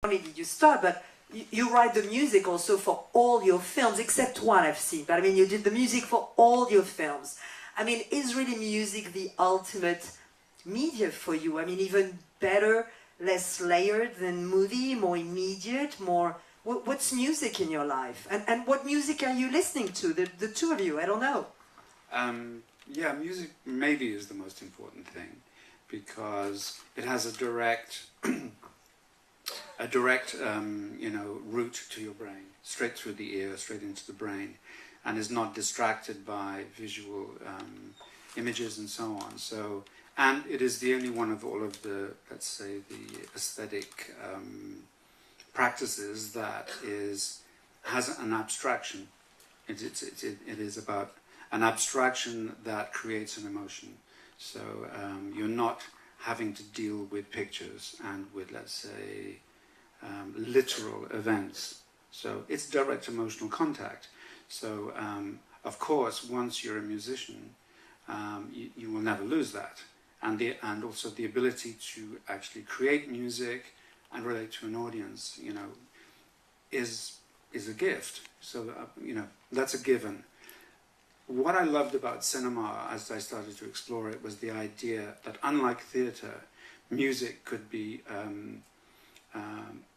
only did you start, but you write the music also for all your films, except one I've seen. But I mean, you did the music for all your films. I mean, is really music the ultimate media for you? I mean, even better, less layered than movie, more immediate, more... What's music in your life? And what music are you listening to, the two of you? I don't know. Yeah, music maybe is the most important thing, because it has a direct, you know, route to your brain, straight through the ear, straight into the brain, and is not distracted by visual images and so on. So, and it is the only one of all of the, let's say, the aesthetic practices that has an abstraction. It is about an abstraction that creates an emotion. So you're not having to deal with pictures and with, let's say, literal events. So it's direct emotional contact. So of course, once you're a musician, you will never lose that, and also the ability to actually create music and relate to an audience, you know, is a gift. So you know, that's a given. What I loved about cinema, as I started to explore it, was the idea that, unlike theatre, music could be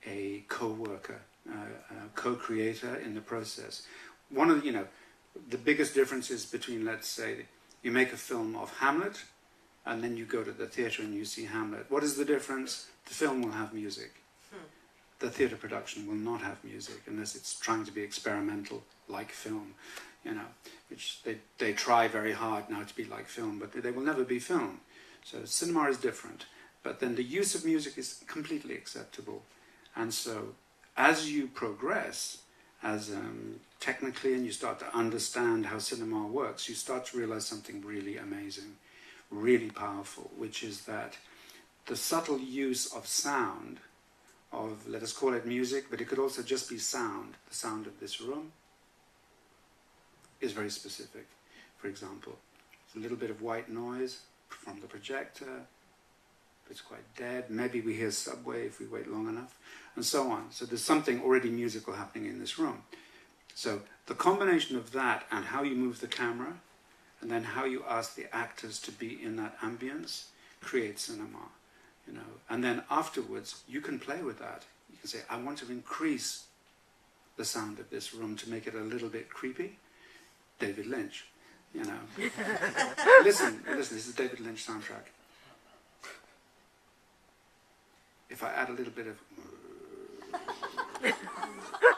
a co-worker, co-creator in the process. One of the, you know, the biggest differences between, let's say, you make a film of Hamlet, and then you go to the theatre and you see Hamlet. What is the difference? The film will have music. The theatre production will not have music, unless it's trying to be experimental, like film, you know, which they try very hard now to be like film, but they will never be film. So cinema is different, but then the use of music is completely acceptable. And so as you progress, as technically, and you start to understand how cinema works, you start to realize something really amazing, really powerful, which is that the subtle use of sound, of, let us call it music, but it could also just be sound, the sound of this room, is very specific. For example, a little bit of white noise from the projector, it's quite dead, maybe we hear subway if we wait long enough, and so on. So there's something already musical happening in this room. So the combination of that and how you move the camera, and then how you ask the actors to be in that ambience, creates cinema, you know. And then afterwards, you can play with that. You can say, I want to increase the sound of this room to make it a little bit creepy. David Lynch, you know. listen, this is a David Lynch soundtrack. If I add a little bit of...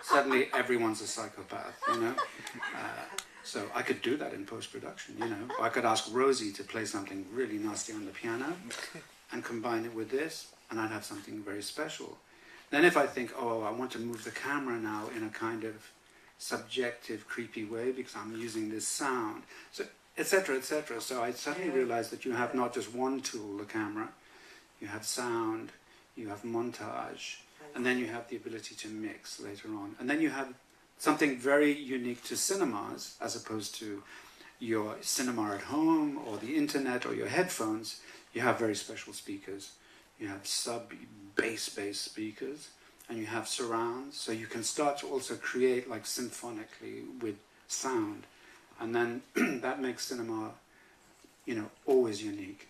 suddenly everyone's a psychopath, you know. So I could do that in post-production, you know. Or I could ask Rosie to play something really nasty on the piano and combine it with this, and I'd have something very special. Then if I think, oh, I want to move the camera now in a kind of subjective, creepy way because I'm using this sound, so etc., etc. So I suddenly realized that you have not just one tool, the camera, you have sound, you have montage, and then you have the ability to mix later on. And then you have something very unique to cinemas, as opposed to your cinema at home or the internet or your headphones. You have very special speakers. You have sub-bass speakers, and you have surrounds, so you can start to also create like symphonically with sound. And then that makes cinema, you know, always unique.